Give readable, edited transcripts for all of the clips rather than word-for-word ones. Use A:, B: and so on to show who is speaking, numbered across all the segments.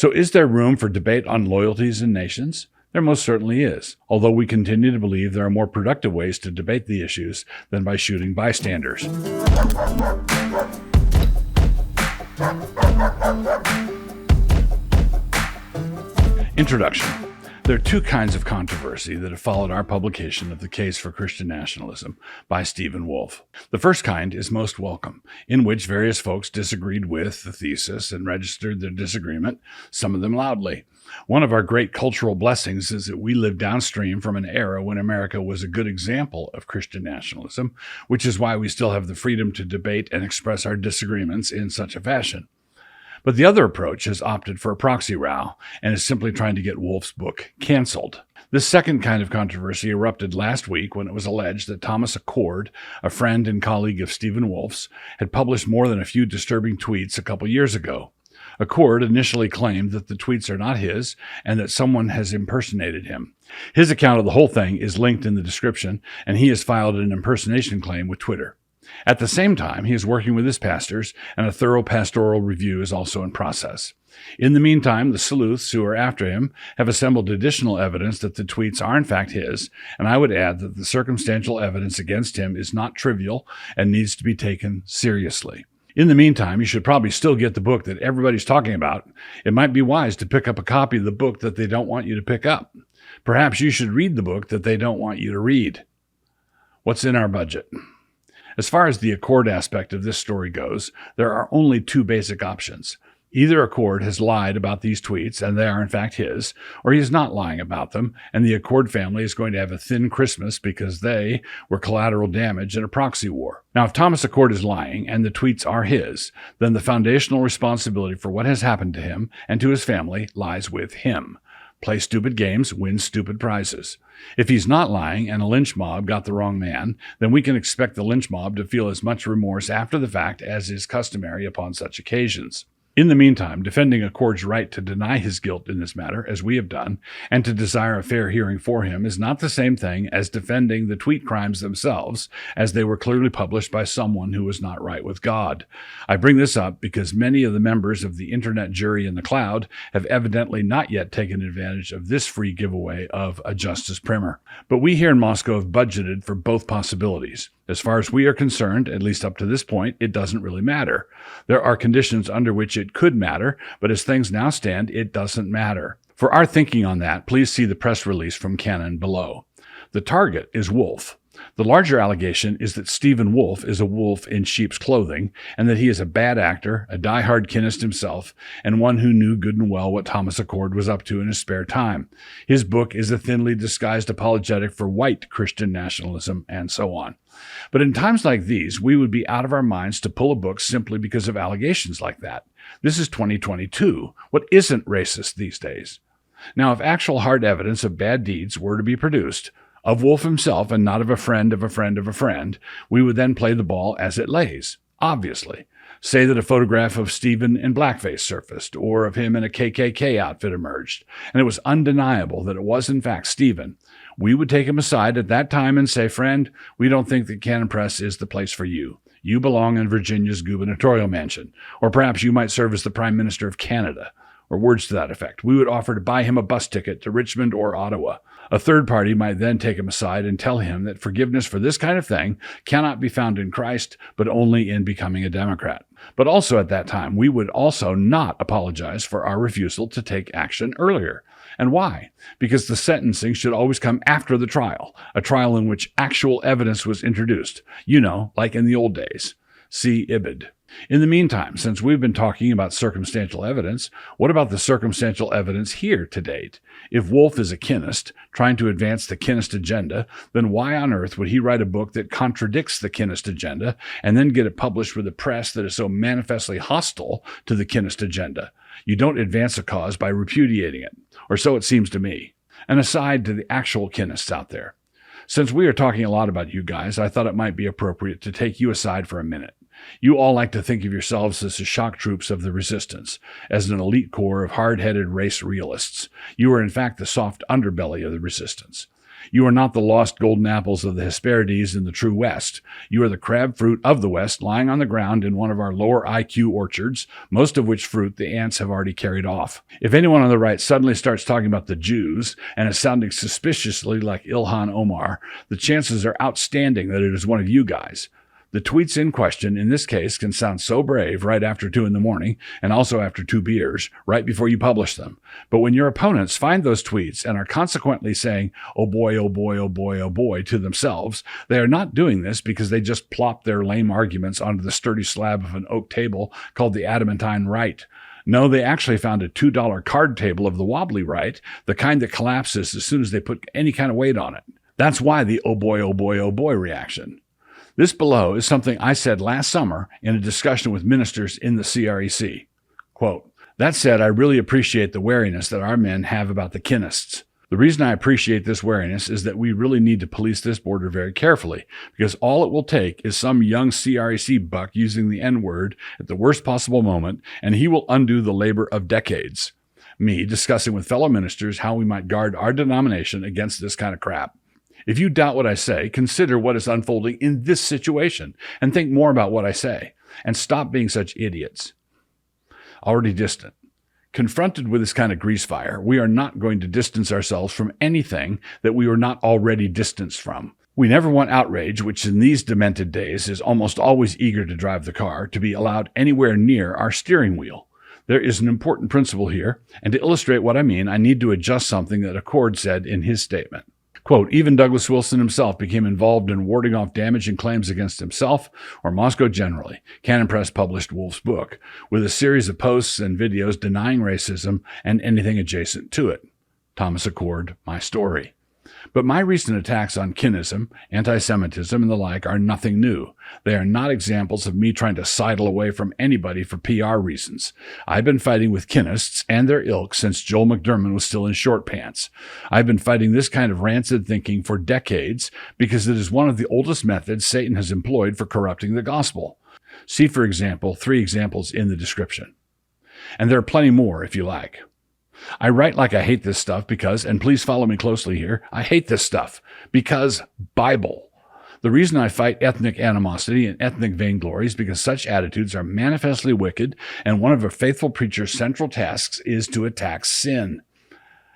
A: So is there room for debate on loyalties and nations? There most certainly is, although we continue to believe there are more productive ways to debate the issues than by shooting bystanders. Introduction. There are two kinds of controversy that have followed our publication of The Case for Christian Nationalism by Stephen Wolfe. The first kind is most welcome, in which various folks disagreed with the thesis and registered their disagreement, some of them loudly. One of our great cultural blessings is that we live downstream from an era when America was a good example of Christian nationalism, which is why we still have the freedom to debate and express our disagreements in such a fashion. But the other approach has opted for a proxy row and is simply trying to get Wolfe's book canceled. This second kind of controversy erupted last week when it was alleged that Thomas Accord, a friend and colleague of Stephen Wolfe's, had published more than a few disturbing tweets a couple years ago. Accord initially claimed that the tweets are not his and that someone has impersonated him. His account of the whole thing is linked in the description, and he has filed an impersonation claim with Twitter. At the same time, he is working with his pastors, and a thorough pastoral review is also in process. In the meantime, the sleuths who are after him have assembled additional evidence that the tweets are in fact his, and I would add that the circumstantial evidence against him is not trivial and needs to be taken seriously. In the meantime, you should probably still get the book that everybody's talking about. It might be wise to pick up a copy of the book that they don't want you to pick up. Perhaps you should read the book that they don't want you to read. What's in our budget? As far as the Accord aspect of this story goes, there are only two basic options. Either Accord has lied about these tweets, and they are in fact his, or he is not lying about them, and the Accord family is going to have a thin Christmas because they were collateral damage in a proxy war. Now, if Thomas Accord is lying and the tweets are his, then the foundational responsibility for what has happened to him and to his family lies with him. Play stupid games, win stupid prizes. If he's not lying and a lynch mob got the wrong man, then we can expect the lynch mob to feel as much remorse after the fact as is customary upon such occasions. In the meantime, defending Accord's right to deny his guilt in this matter, as we have done, and to desire a fair hearing for him is not the same thing as defending the tweet crimes themselves, as they were clearly published by someone who was not right with God. I bring this up because many of the members of the internet jury in the cloud have evidently not yet taken advantage of this free giveaway of a justice primer. But we here in Moscow have budgeted for both possibilities. As far as we are concerned, at least up to this point, it doesn't really matter. There are conditions under which it could matter, but as things now stand, it doesn't matter. For our thinking on that, please see the press release from Canon below. The target is Wolfe. The larger allegation is that Stephen Wolfe is a wolf in sheep's clothing, and that he is a bad actor, a die-hard Kinist himself, and one who knew good and well what Thomas Accord was up to in his spare time. His book is a thinly disguised apologetic for white Christian nationalism, and so on. But in times like these, we would be out of our minds to pull a book simply because of allegations like that. This is 2022. What isn't racist these days? Now, if actual hard evidence of bad deeds were to be produced, of Wolfe himself and not of a friend of a friend of a friend, we would then play the ball as it lays, obviously. Say that a photograph of Stephen in blackface surfaced, or of him in a KKK outfit emerged, and it was undeniable that it was in fact Stephen. We would take him aside at that time and say, friend, we don't think that Canon Press is the place for you. You belong in Virginia's gubernatorial mansion, or perhaps you might serve as the Prime Minister of Canada, or words to that effect. We would offer to buy him a bus ticket to Richmond or Ottawa. A third party might then take him aside and tell him that forgiveness for this kind of thing cannot be found in Christ, but only in becoming a Democrat. But also at that time, we would also not apologize for our refusal to take action earlier. And why? Because the sentencing should always come after the trial, a trial in which actual evidence was introduced, like in the old days. See Ibid. In the meantime, since we've been talking about circumstantial evidence, what about the circumstantial evidence here to date? If Wolfe is a Kinist, trying to advance the Kinist agenda, then why on earth would he write a book that contradicts the Kinist agenda and then get it published with a press that is so manifestly hostile to the Kinist agenda? You don't advance a cause by repudiating it, or so it seems to me. An aside to the actual Kinists out there. Since we are talking a lot about you guys, I thought it might be appropriate to take you aside for a minute. You all like to think of yourselves as the shock troops of the resistance, as an elite corps of hard-headed race realists. You are in fact the soft underbelly of the resistance. You are not the lost golden apples of the Hesperides in the true West. You are the crab fruit of the West lying on the ground in one of our lower IQ orchards, most of which fruit the ants have already carried off. If anyone on the right suddenly starts talking about the Jews and is sounding suspiciously like Ilhan Omar, the chances are outstanding that it is one of you guys. The tweets in question, in this case, can sound so brave right after 2 a.m. and also after 2 beers, right before you publish them. But when your opponents find those tweets and are consequently saying, oh boy, oh boy, oh boy, oh boy, to themselves, they are not doing this because they just plopped their lame arguments onto the sturdy slab of an oak table called the adamantine right. No, they actually found a $2 card table of the wobbly right, the kind that collapses as soon as they put any kind of weight on it. That's why the oh boy, oh boy, oh boy reaction. This below is something I said last summer in a discussion with ministers in the CREC. Quote, that said, I really appreciate the wariness that our men have about the Kinists. The reason I appreciate this wariness is that we really need to police this border very carefully, because all it will take is some young CREC buck using the N-word at the worst possible moment, and he will undo the labor of decades. Me discussing with fellow ministers how we might guard our denomination against this kind of crap. If you doubt what I say, consider what is unfolding in this situation and think more about what I say, and stop being such idiots. Already distant. Confronted with this kind of grease fire, we are not going to distance ourselves from anything that we were not already distanced from. We never want outrage, which in these demented days is almost always eager to drive the car, to be allowed anywhere near our steering wheel. There is an important principle here, and to illustrate what I mean, I need to adjust something that Accord said in his statement. Quote, even Douglas Wilson himself became involved in warding off damaging claims against himself or Moscow generally. Canon Press published Wolfe's book with a series of posts and videos denying racism and anything adjacent to it. Thomas Accord, My Story. But my recent attacks on kinism, anti-Semitism, and the like are nothing new. They are not examples of me trying to sidle away from anybody for PR reasons. I've been fighting with kinists and their ilk since Joel McDermott was still in short pants. I've been fighting this kind of rancid thinking for decades because it is one of the oldest methods Satan has employed for corrupting the gospel. See, for example, 3 examples in the description. And there are plenty more if you like. I write like I hate this stuff because, and please follow me closely here, I hate this stuff because Bible. The reason I fight ethnic animosity and ethnic vainglory is because such attitudes are manifestly wicked, and one of a faithful preacher's central tasks is to attack sin.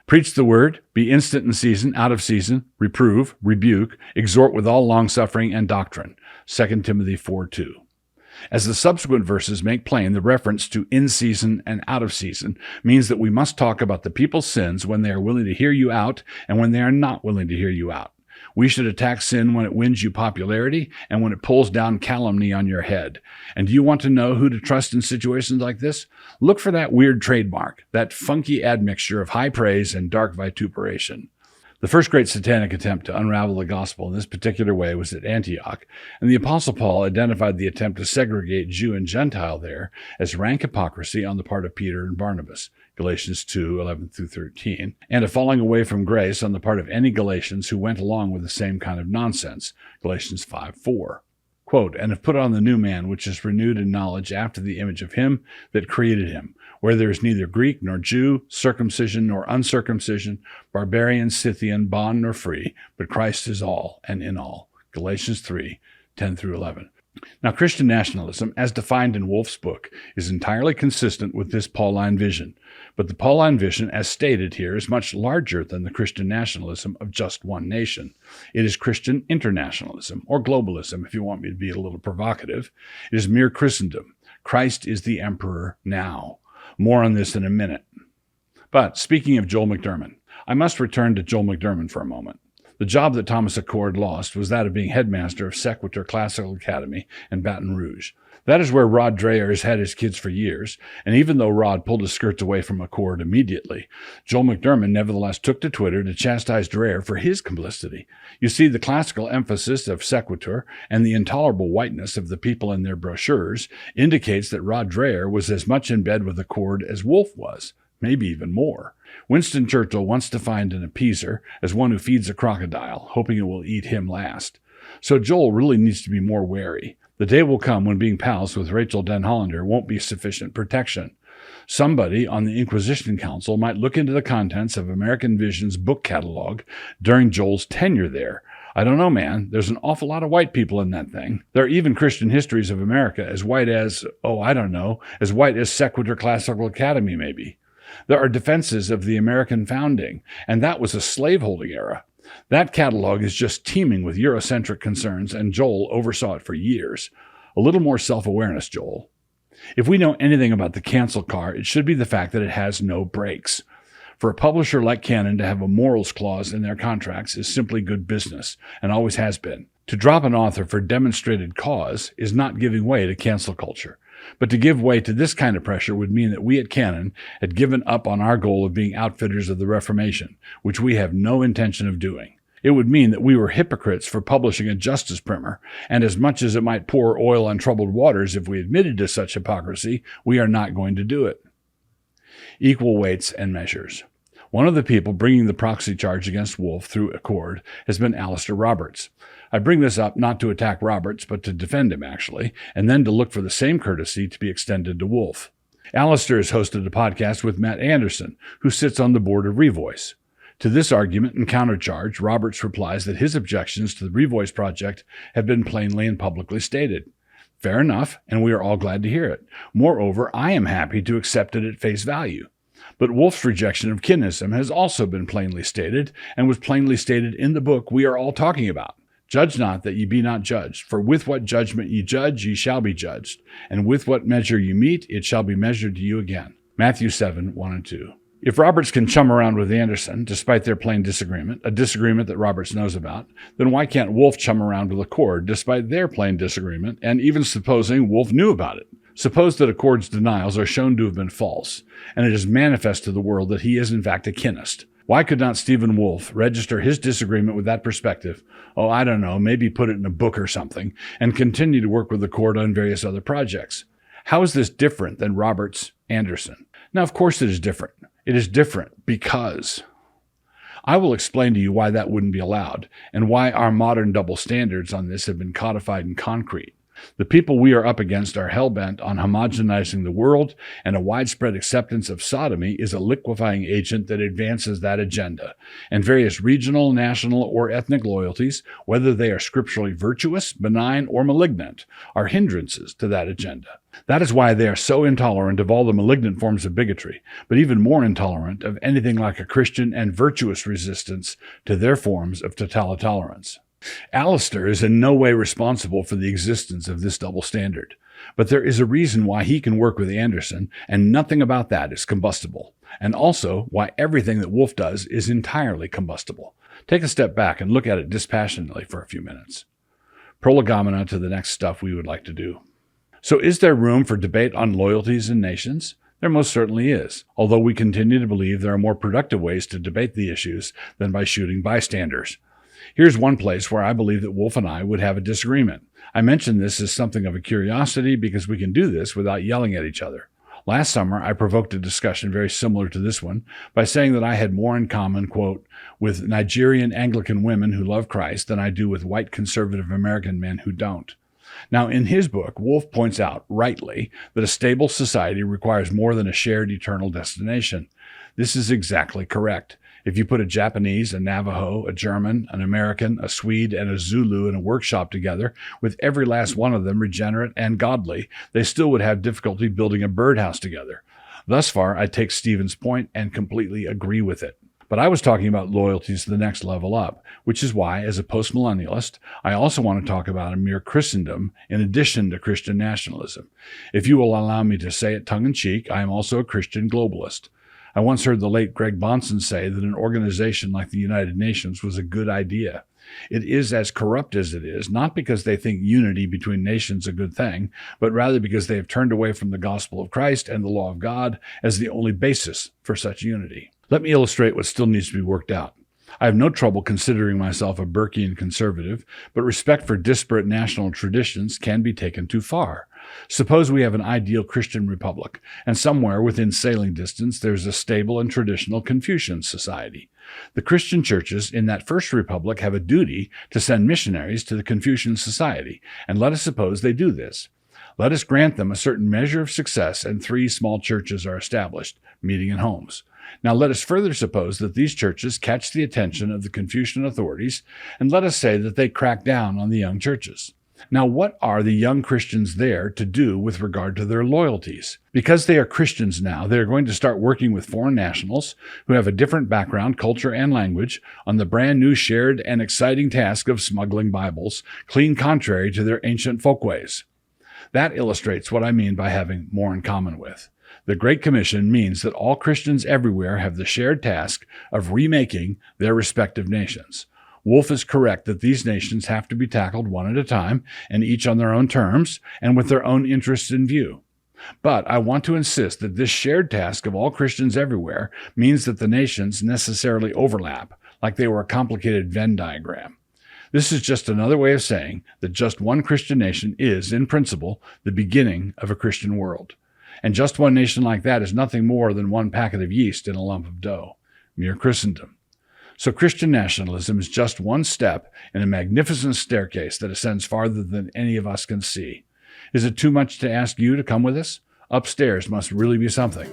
A: Preach the word, be instant in season, out of season, reprove, rebuke, exhort with all longsuffering and doctrine. 2 Timothy 4:2. As the subsequent verses make plain, the reference to in season and out of season means that we must talk about the people's sins when they are willing to hear you out and when they are not willing to hear you out. We should attack sin when it wins you popularity and when it pulls down calumny on your head. And do you want to know who to trust in situations like this? Look for that weird trademark, that funky admixture of high praise and dark vituperation. The first great satanic attempt to unravel the gospel in this particular way was at Antioch, and the Apostle Paul identified the attempt to segregate Jew and Gentile there as rank hypocrisy on the part of Peter and Barnabas, Galatians 2:11-13, and a falling away from grace on the part of any Galatians who went along with the same kind of nonsense, Galatians 5:4. Quote, and have put on the new man, which is renewed in knowledge after the image of him that created him, where there is neither Greek nor Jew, circumcision nor uncircumcision, barbarian, Scythian, bond nor free, but Christ is all and in all. Galatians 3:10-11. Now, Christian nationalism, as defined in Wolfe's book, is entirely consistent with this Pauline vision. But the Pauline vision, as stated here, is much larger than the Christian nationalism of just one nation. It is Christian internationalism, or globalism, if you want me to be a little provocative. It is mere Christendom. Christ is the emperor now. More on this in a minute. But speaking of Joel McDermott, I must return to Joel McDermott for a moment. The job that Thomas Accord lost was that of being headmaster of Sequitur Classical Academy in Baton Rouge. That is where Rod Dreher has had his kids for years, and even though Rod pulled his skirts away from Accord immediately, Joel McDermott nevertheless took to Twitter to chastise Dreher for his complicity. You see, the classical emphasis of Sequitur and the intolerable whiteness of the people in their brochures indicates that Rod Dreher was as much in bed with Accord as Wolfe was, maybe even more. Winston Churchill once defined an appeaser as one who feeds a crocodile, hoping it will eat him last. So Joel really needs to be more wary. The day will come when being pals with Rachel Den Hollander won't be sufficient protection. Somebody on the Inquisition Council might look into the contents of American Vision's book catalog during Joel's tenure there. I don't know, man. There's an awful lot of white people in that thing. There are even Christian histories of America as white as, as white as Sequitur Classical Academy, maybe. There are defenses of the American founding, and that was a slaveholding era. That catalog is just teeming with Eurocentric concerns, and Joel oversaw it for years. A little more self-awareness, Joel. If we know anything about the cancel car, it should be the fact that it has no brakes. For a publisher like Canon to have a morals clause in their contracts is simply good business, and always has been. To drop an author for demonstrated cause is not giving way to cancel culture. But to give way to this kind of pressure would mean that we at Canon had given up on our goal of being outfitters of the Reformation, which we have no intention of doing. It would mean that we were hypocrites for publishing a justice primer, and as much as it might pour oil on troubled waters if we admitted to such hypocrisy, we are not going to do it. Equal weights and measures. One of the people bringing the proxy charge against Wolfe through Accord has been Alistair Roberts. I bring this up not to attack Roberts, but to defend him, actually, and then to look for the same courtesy to be extended to Wolfe. Alistair has hosted a podcast with Matt Anderson, who sits on the board of Revoice. To this argument and countercharge, Roberts replies that his objections to the Revoice project have been plainly and publicly stated. Fair enough, and we are all glad to hear it. Moreover, I am happy to accept it at face value. But Wolfe's rejection of kinism has also been plainly stated, and was plainly stated in the book we are all talking about. Judge not that ye be not judged, for with what judgment ye judge, ye shall be judged, and with what measure you mete, it shall be measured to you again. Matthew 7, 1 and 2. If Roberts can chum around with Anderson, despite their plain disagreement, a disagreement that Roberts knows about, then why can't Wolfe chum around with Accord, despite their plain disagreement, and even supposing Wolfe knew about it? Suppose that Accord's denials are shown to have been false, and it is manifest to the world that he is in fact a kinist. Why could not Stephen Wolfe register his disagreement with that perspective, maybe put it in a book or something, and continue to work with Accord on various other projects? How is this different than Roberts, Anderson? Now, of course it is different. It is different because I will explain to you why that wouldn't be allowed, and why our modern double standards on this have been codified in concrete. The people we are up against are hell-bent on homogenizing the world, and a widespread acceptance of sodomy is a liquefying agent that advances that agenda. And various regional, national, or ethnic loyalties, whether they are scripturally virtuous, benign, or malignant, are hindrances to that agenda. That is why they are so intolerant of all the malignant forms of bigotry, but even more intolerant of anything like a Christian and virtuous resistance to their forms of totalitarians. Alistair is in no way responsible for the existence of this double standard, but there is a reason why he can work with Anderson, and nothing about that is combustible, and also why everything that Wolfe does is entirely combustible. Take a step back and look at it dispassionately for a few minutes. Prolegomena to the next stuff we would like to do. So is there room for debate on loyalties and nations? There most certainly is, although we continue to believe there are more productive ways to debate the issues than by shooting bystanders. Here's one place where I believe that Wolfe and I would have a disagreement. I mention this as something of a curiosity because we can do this without yelling at each other. Last summer, I provoked a discussion very similar to this one by saying that I had more in common, quote, with Nigerian Anglican women who love Christ than I do with white conservative American men who don't. Now, in his book, Wolfe points out, rightly, that a stable society requires more than a shared eternal destination. This is exactly correct. If you put a Japanese, a Navajo, a German, an American, a Swede, and a Zulu in a workshop together, with every last one of them regenerate and godly, they still would have difficulty building a birdhouse together. Thus far, I take Stephen's point and completely agree with it. But I was talking about loyalties to the next level up, which is why, as a postmillennialist, I also want to talk about a mere Christendom in addition to Christian nationalism. If you will allow me to say it tongue-in-cheek, I am also a Christian globalist. I once heard the late Greg Bonson say that an organization like the United Nations was a good idea. It is as corrupt as it is, not because they think unity between nations a good thing, but rather because they have turned away from the gospel of Christ and the law of God as the only basis for such unity. Let me illustrate what still needs to be worked out. I have no trouble considering myself a Burkean conservative, but respect for disparate national traditions can be taken too far. Suppose we have an ideal Christian republic, and somewhere within sailing distance there's a stable and traditional Confucian society. The Christian churches in that first republic have a duty to send missionaries to the Confucian society, and let us suppose they do this. Let us grant them a certain measure of success, and 3 small churches are established, meeting in homes. Now let us further suppose that these churches catch the attention of the Confucian authorities, and let us say that they crack down on the young churches. Now, what are the young Christians there to do with regard to their loyalties? Because they are Christians now, they are going to start working with foreign nationals who have a different background, culture, and language on the brand new shared and exciting task of smuggling Bibles, clean contrary to their ancient folkways. That illustrates what I mean by having more in common with. The Great Commission means that all Christians everywhere have the shared task of remaking their respective nations. Wolfe is correct that these nations have to be tackled one at a time, and each on their own terms, and with their own interests in view. But I want to insist that this shared task of all Christians everywhere means that the nations necessarily overlap, like they were a complicated Venn diagram. This is just another way of saying that just one Christian nation is, in principle, the beginning of a Christian world. And just one nation like that is nothing more than one packet of yeast in a lump of dough, mere Christendom. So Christian nationalism is just one step in a magnificent staircase that ascends farther than any of us can see. Is it too much to ask you to come with us? Upstairs must really be something.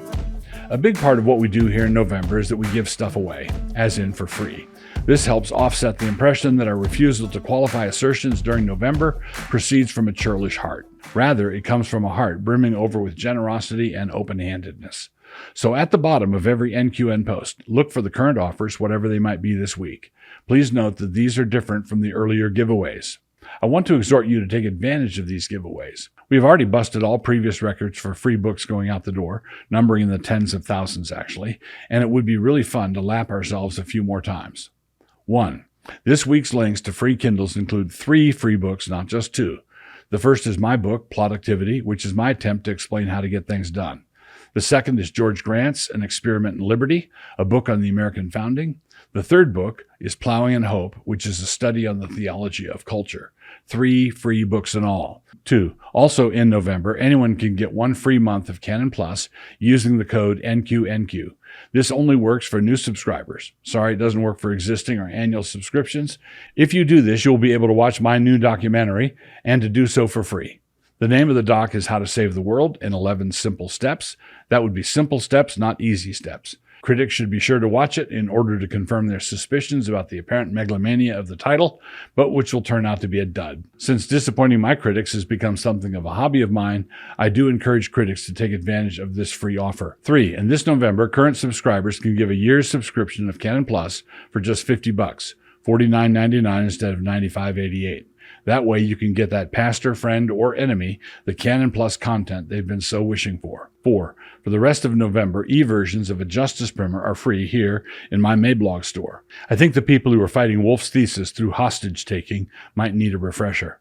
A: A big part of what we do here in November is that we give stuff away, as in for free. This helps offset the impression that our refusal to qualify assertions during November proceeds from a churlish heart. Rather, it comes from a heart brimming over with generosity and open-handedness. So at the bottom of every NQN post, look for the current offers, whatever they might be this week. Please note that these are different from the earlier giveaways. I want to exhort you to take advantage of these giveaways. We've already busted all previous records for free books going out the door, numbering in the tens of thousands actually, and it would be really fun to lap ourselves a few more times. 1. This week's links to free Kindles include 3 free books, not just 2. The first is my book, Productivity, which is my attempt to explain how to get things done. The second is George Grant's An Experiment in Liberty, a book on the American founding. The third book is Plowing in Hope, which is a study on the theology of culture. 3 free books in all. 2. Also in November, anyone can get 1 free month of Canon Plus using the code NQNQ. This only works for new subscribers. Sorry, it doesn't work for existing or annual subscriptions. If you do this, you'll be able to watch my new documentary and to do so for free. The name of the doc is How to Save the World in 11 Simple Steps. That would be simple steps, not easy steps. Critics should be sure to watch it in order to confirm their suspicions about the apparent megalomania of the title, but which will turn out to be a dud. Since disappointing my critics has become something of a hobby of mine, I do encourage critics to take advantage of this free offer. 3. In this November, current subscribers can give a year's subscription of Canon Plus for just $50, $49.99 instead of $95.88. That way you can get that pastor, friend, or enemy the Canon Plus content they've been so wishing for. 4. For the rest of November, e-versions of a Justice Primer are free here in my Mablog store. I think the people who are fighting Wolfe's thesis through hostage-taking might need a refresher.